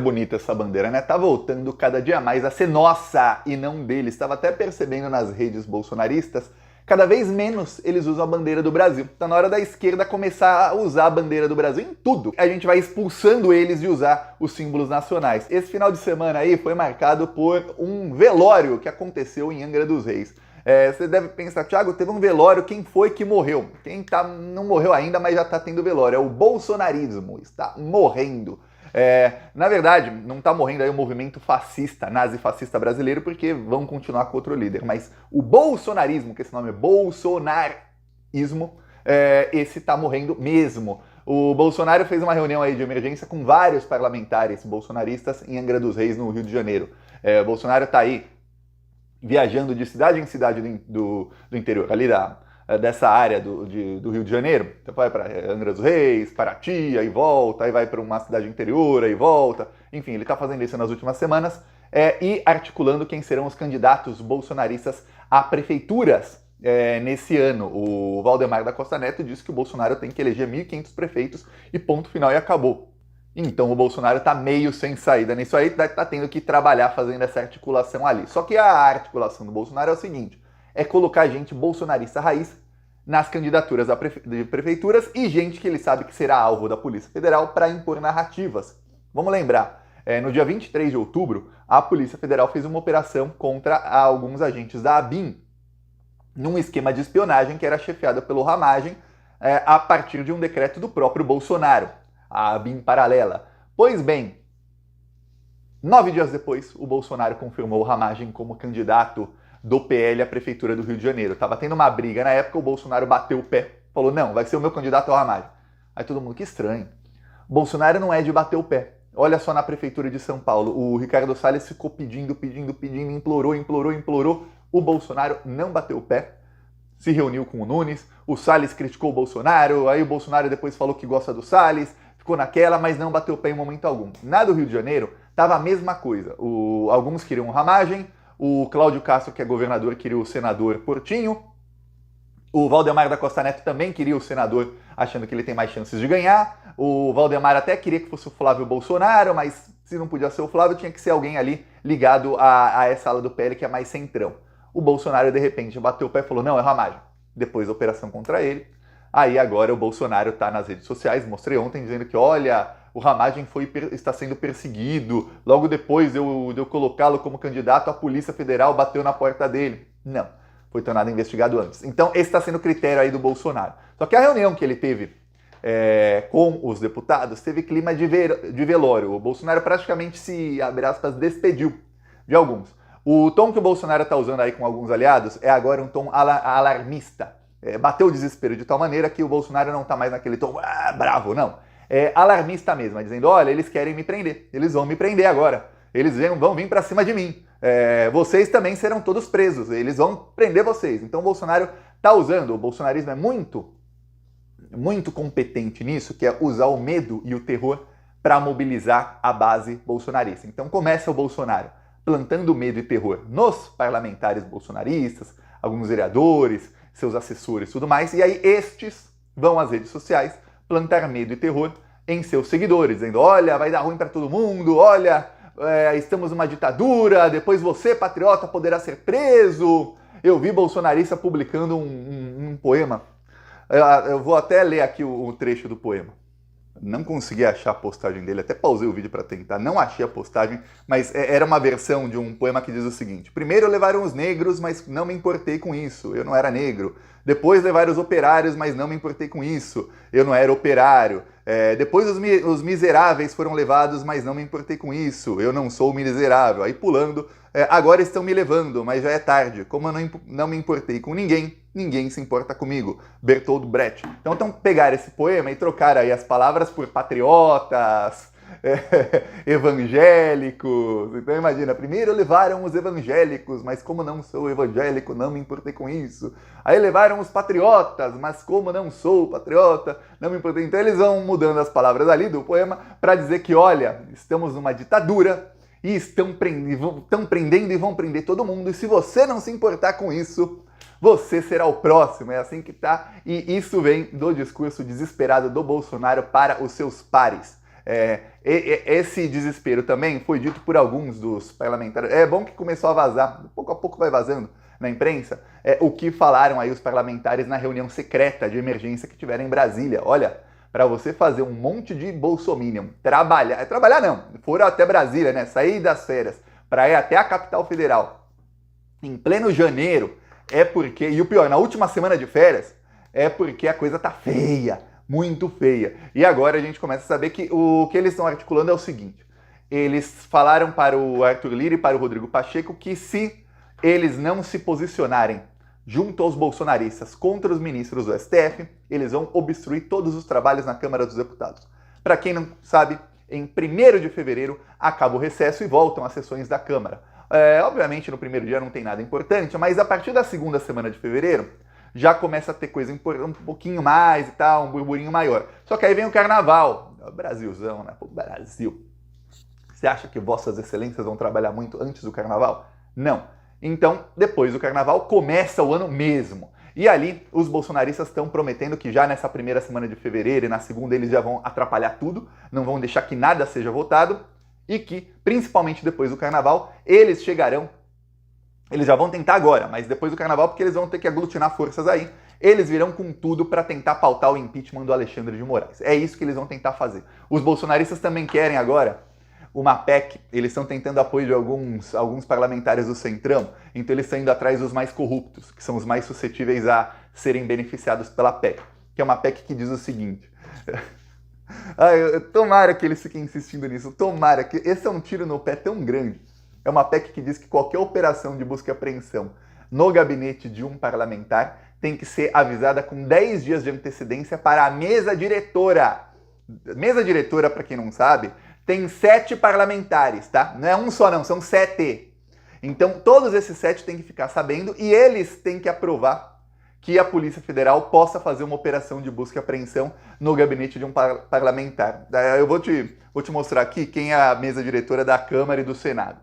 Bonita essa bandeira, né? Tá voltando cada dia mais a ser nossa e não deles. Estava até percebendo nas redes bolsonaristas, cada vez menos eles usam a bandeira do Brasil. Tá na hora da esquerda começar a usar a bandeira do Brasil em tudo. A gente vai expulsando eles de usar os símbolos nacionais. Esse final de semana aí foi marcado por um velório que aconteceu em Angra dos Reis. Você deve pensar, Thiago, teve um velório, quem foi que morreu? Quem não morreu ainda, mas já tá tendo velório. É o bolsonarismo, está morrendo. Na verdade, não está morrendo aí o movimento fascista, nazi-fascista brasileiro, porque vão continuar com outro líder. Mas o bolsonarismo, que esse nome é bolsonarismo, esse está morrendo mesmo. O Bolsonaro fez uma reunião aí de emergência com vários parlamentares bolsonaristas em Angra dos Reis, no Rio de Janeiro. O Bolsonaro está aí viajando de cidade em cidade do interior, ali dessa área do Rio de Janeiro. Então vai para Angra dos Reis, Paraty, aí volta, aí vai para uma cidade interior, aí volta. Enfim, ele está fazendo isso nas últimas semanas e articulando quem serão os candidatos bolsonaristas a prefeituras nesse ano. O Valdemar da Costa Neto disse que o Bolsonaro tem que eleger 1.500 prefeitos e ponto final e acabou. Então o Bolsonaro está meio sem saída nisso aí, está tendo que trabalhar fazendo essa articulação ali. Só que a articulação do Bolsonaro é o seguinte, é colocar gente bolsonarista raiz nas candidaturas de prefeituras e gente que ele sabe que será alvo da Polícia Federal para impor narrativas. Vamos lembrar, no dia 23 de outubro, a Polícia Federal fez uma operação contra alguns agentes da ABIN, num esquema de espionagem que era chefiado pelo Ramagem a partir de um decreto do próprio Bolsonaro, a ABIN paralela. Pois bem, 9 dias depois, o Bolsonaro confirmou o Ramagem como candidato do PL à Prefeitura do Rio de Janeiro. Tava tendo uma briga na época, o Bolsonaro bateu o pé, falou, não, vai ser o meu candidato ao Ramagem. Aí todo mundo, que estranho. Bolsonaro não é de bater o pé. Olha só na Prefeitura de São Paulo, o Ricardo Salles ficou pedindo, implorou. O Bolsonaro não bateu o pé, se reuniu com o Nunes, o Salles criticou o Bolsonaro, aí o Bolsonaro depois falou que gosta do Salles, ficou naquela, mas não bateu o pé em momento algum. Na do Rio de Janeiro, tava a mesma coisa. Alguns queriam o Ramagem, o Cláudio Castro, que é governador, queria o senador Portinho, o Valdemar da Costa Neto também queria o senador, achando que ele tem mais chances de ganhar, o Valdemar até queria que fosse o Flávio Bolsonaro, mas se não podia ser o Flávio, tinha que ser alguém ali ligado a essa ala do PL, que é mais centrão. O Bolsonaro, de repente, bateu o pé e falou, não, é o Ramagem. Depois da operação contra ele. Aí agora o Bolsonaro está nas redes sociais, mostrei ontem, dizendo que, olha, o Ramagem está sendo perseguido, logo depois de eu colocá-lo como candidato, a Polícia Federal bateu na porta dele. Não, foi tornado investigado antes. Então esse está sendo o critério aí do Bolsonaro. Só que a reunião que ele teve com os deputados teve clima de velório. O Bolsonaro praticamente se, abre aspas, despediu de alguns. O tom que o Bolsonaro está usando aí com alguns aliados é agora um tom alarmista. Bateu o desespero de tal maneira que o Bolsonaro não está mais naquele tom bravo, não. É alarmista mesmo, dizendo, olha, eles querem me prender, eles vão me prender agora, eles vão vir para cima de mim, vocês também serão todos presos, eles vão prender vocês. Então o Bolsonaro está usando, o bolsonarismo é muito competente nisso, que é usar o medo e o terror para mobilizar a base bolsonarista. Então começa o Bolsonaro plantando medo e terror nos parlamentares bolsonaristas, alguns vereadores, seus assessores e tudo mais, e aí estes vão às redes sociais plantar medo e terror em seus seguidores, dizendo, olha, vai dar ruim para todo mundo, olha, estamos numa ditadura, depois você, patriota, poderá ser preso. Eu vi bolsonarista publicando um poema, eu vou até ler aqui o trecho do poema. Não consegui achar a postagem dele, até pausei o vídeo para tentar, não achei a postagem, mas era uma versão de um poema que diz o seguinte: primeiro levaram os negros, mas não me importei com isso, eu não era negro. Depois levaram os operários, mas não me importei com isso, eu não era operário. Depois os miseráveis foram levados, mas não me importei com isso, eu não sou miserável. Aí pulando, agora estão me levando, mas já é tarde, como eu não me importei com ninguém, ninguém se importa comigo. Bertold Brecht. Então pegar esse poema e trocar aí as palavras por patriotas, evangélicos. Então imagina, primeiro levaram os evangélicos, mas como não sou evangélico, não me importei com isso. Aí levaram os patriotas, mas como não sou patriota, não me importei. Então eles vão mudando as palavras ali do poema para dizer que, olha, estamos numa ditadura e estão prendendo e vão prender todo mundo, e se você não se importar com isso, você será o próximo. É assim que tá, e isso vem do discurso desesperado do Bolsonaro para os seus pares. Esse desespero também foi dito por alguns dos parlamentares. É bom que começou a vazar, pouco a pouco vai vazando na imprensa, o que falaram aí os parlamentares na reunião secreta de emergência que tiveram em Brasília. Olha, para você fazer um monte de bolsominion trabalhar não, foram até Brasília, né? Sair das férias para ir até a capital federal em pleno janeiro, e o pior, na última semana de férias, porque a coisa tá feia, muito feia. E agora a gente começa a saber que o que eles estão articulando é o seguinte: eles falaram para o Arthur Lira e para o Rodrigo Pacheco que se eles não se posicionarem junto aos bolsonaristas contra os ministros do STF, eles vão obstruir todos os trabalhos na Câmara dos Deputados. Para quem não sabe, em 1º de fevereiro acaba o recesso e voltam as sessões da Câmara. Obviamente no primeiro dia não tem nada importante, mas a partir da segunda semana de fevereiro já começa a ter coisa um pouquinho mais e tal, um burburinho maior. Só que aí vem o Carnaval, Brasilzão, né? Pô, Brasil. Você acha que vossas excelências vão trabalhar muito antes do Carnaval? Não. Então, depois do Carnaval, começa o ano mesmo. E ali, os bolsonaristas estão prometendo que já nessa primeira semana de fevereiro e na segunda eles já vão atrapalhar tudo, não vão deixar que nada seja votado, e que, principalmente depois do Carnaval, eles chegarão, eles já vão tentar agora, mas depois do Carnaval, porque eles vão ter que aglutinar forças aí, eles virão com tudo para tentar pautar o impeachment do Alexandre de Moraes. É isso que eles vão tentar fazer. Os bolsonaristas também querem agora uma PEC, eles estão tentando apoio de alguns parlamentares do Centrão, então eles estão indo atrás dos mais corruptos, que são os mais suscetíveis a serem beneficiados pela PEC, que é uma PEC que diz o seguinte... tomara que eles fiquem insistindo nisso, tomara, que esse é um tiro no pé tão grande. É uma PEC que diz que qualquer operação de busca e apreensão no gabinete de um parlamentar tem que ser avisada com 10 dias de antecedência para a mesa diretora. Mesa diretora, para quem não sabe, tem 7 parlamentares, tá? Não é um só não, são 7. Então todos esses 7 têm que ficar sabendo e eles têm que aprovar que a Polícia Federal possa fazer uma operação de busca e apreensão no gabinete de um parlamentar. Eu vou te mostrar aqui quem é a mesa diretora da Câmara e do Senado.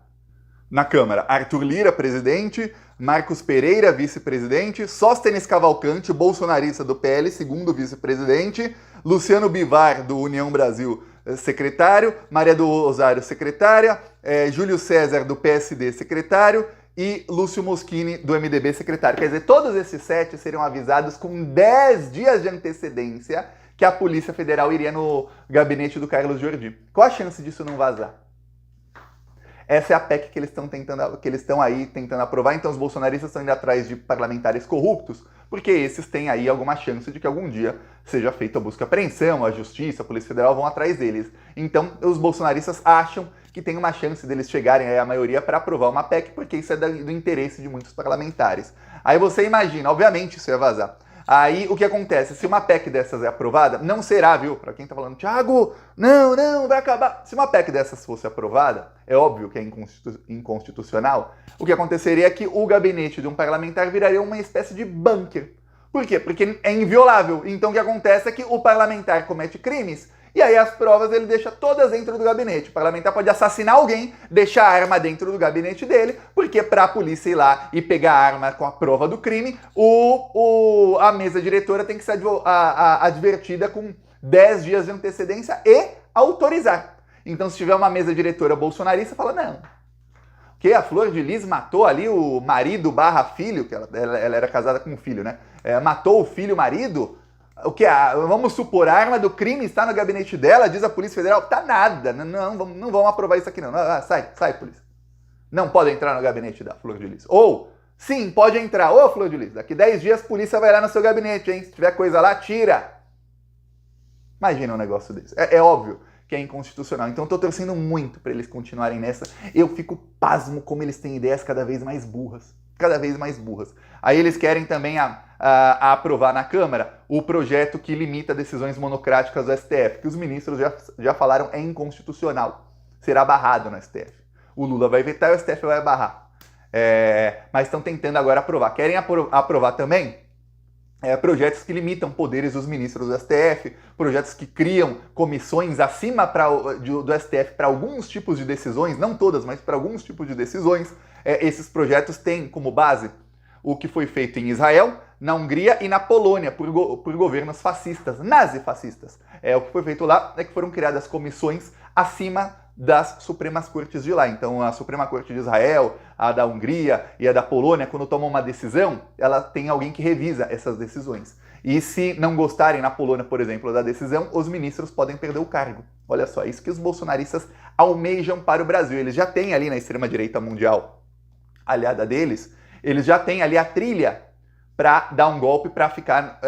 Na Câmara, Arthur Lira, presidente, Marcos Pereira, vice-presidente, Sóstenes Cavalcante, bolsonarista do PL, segundo vice-presidente, Luciano Bivar, do União Brasil, secretário, Maria do Rosário, secretária, Júlio César, do PSD, secretário, e Lúcio Moschini, do MDB, secretário. Quer dizer, todos esses 7 seriam avisados com 10 dias de antecedência que a Polícia Federal iria no gabinete do Carlos Jordi. Qual a chance disso não vazar? Essa é a PEC que eles estão aí tentando aprovar, então os bolsonaristas estão indo atrás de parlamentares corruptos, porque esses têm aí alguma chance de que algum dia seja feita a busca e apreensão, a Justiça, a Polícia Federal vão atrás deles. Então os bolsonaristas acham que tem uma chance deles chegarem aí à maioria para aprovar uma PEC, porque isso é do interesse de muitos parlamentares. Aí você imagina, obviamente isso ia vazar. Aí o que acontece? Se uma PEC dessas é aprovada, não será, viu? Para quem tá falando, Thiago, não, vai acabar. Se uma PEC dessas fosse aprovada, é óbvio que é inconstitucional, o que aconteceria é que o gabinete de um parlamentar viraria uma espécie de bunker. Por quê? Porque é inviolável. Então o que acontece é que o parlamentar comete crimes, e aí as provas ele deixa todas dentro do gabinete. O parlamentar pode assassinar alguém, deixar a arma dentro do gabinete dele, porque para a polícia ir lá e pegar a arma com a prova do crime, a mesa diretora tem que ser advertida com 10 dias de antecedência e autorizar. Então se tiver uma mesa diretora bolsonarista, fala, não. Que a Flor de Lis matou ali o marido / filho, que ela era casada com um filho, né? Matou o filho, o marido... O que? Vamos supor, a arma do crime está no gabinete dela, diz a Polícia Federal. Tá nada, não vamos aprovar isso aqui não. Sai, polícia. Não pode entrar no gabinete da Flor de Lis. Ou, sim, pode entrar. Ô, Flor de Lis, daqui 10 dias a polícia vai lá no seu gabinete, hein? Se tiver coisa lá, tira. Imagina um negócio desse. É óbvio que é inconstitucional. Então eu tô torcendo muito para eles continuarem nessa. Eu fico pasmo como eles têm ideias cada vez mais burras. Aí eles querem também a aprovar na Câmara o projeto que limita decisões monocráticas do STF, que os ministros já falaram é inconstitucional, será barrado no STF. O Lula vai vetar e o STF vai barrar. Mas estão tentando agora aprovar. Querem aprovar também projetos que limitam poderes dos ministros do STF, projetos que criam comissões acima do STF para alguns tipos de decisões, não todas, mas para alguns tipos de decisões. Esses projetos têm como base o que foi feito em Israel, na Hungria e na Polônia por governos fascistas, nazifascistas. O que foi feito lá é que foram criadas comissões acima das Supremas Cortes de lá. Então a Suprema Corte de Israel, a da Hungria e a da Polônia, quando tomam uma decisão, ela tem alguém que revisa essas decisões. E se não gostarem, na Polônia, por exemplo, da decisão, os ministros podem perder o cargo. Olha só, isso que os bolsonaristas almejam para o Brasil. Eles já têm ali na extrema-direita mundial aliada deles, eles já têm ali a trilha para dar um golpe, para ficar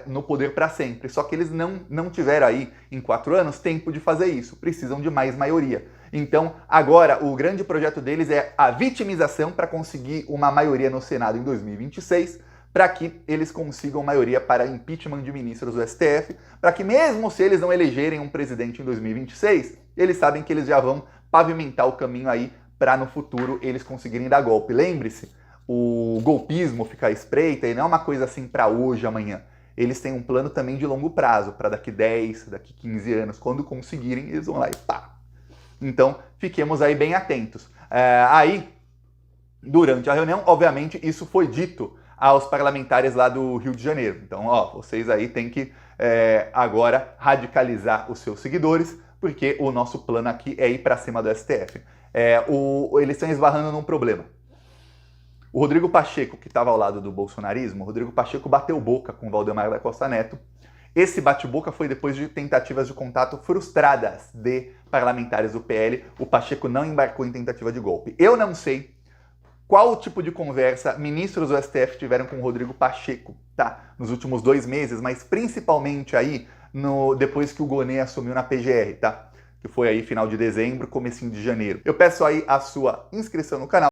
no poder para sempre. Só que eles não tiveram aí, em 4 anos, tempo de fazer isso. Precisam de mais maioria. Então, agora, o grande projeto deles é a vitimização para conseguir uma maioria no Senado em 2026, para que eles consigam maioria para impeachment de ministros do STF, para que mesmo se eles não elegerem um presidente em 2026, eles sabem que eles já vão pavimentar o caminho aí para no futuro eles conseguirem dar golpe. Lembre-se, o golpismo fica à espreita e não é uma coisa assim para hoje, amanhã. Eles têm um plano também de longo prazo, para daqui 10, daqui 15 anos. Quando conseguirem, eles vão lá e pá. Então, fiquemos aí bem atentos. Aí, durante a reunião, obviamente, isso foi dito aos parlamentares lá do Rio de Janeiro. Então, vocês aí têm que agora radicalizar os seus seguidores, porque o nosso plano aqui é ir para cima do STF. Eles estão esbarrando num problema. O Rodrigo Pacheco, que estava ao lado do bolsonarismo, o Rodrigo Pacheco bateu boca com o Valdemar da Costa Neto. Esse bate-boca foi depois de tentativas de contato frustradas de parlamentares do PL. O Pacheco não embarcou em tentativa de golpe. Eu não sei qual tipo de conversa ministros do STF tiveram com o Rodrigo Pacheco, tá? Nos últimos 2 meses, mas principalmente aí depois que o Gonê assumiu na PGR, tá? Que foi aí final de dezembro, comecinho de janeiro. Eu peço aí a sua inscrição no canal.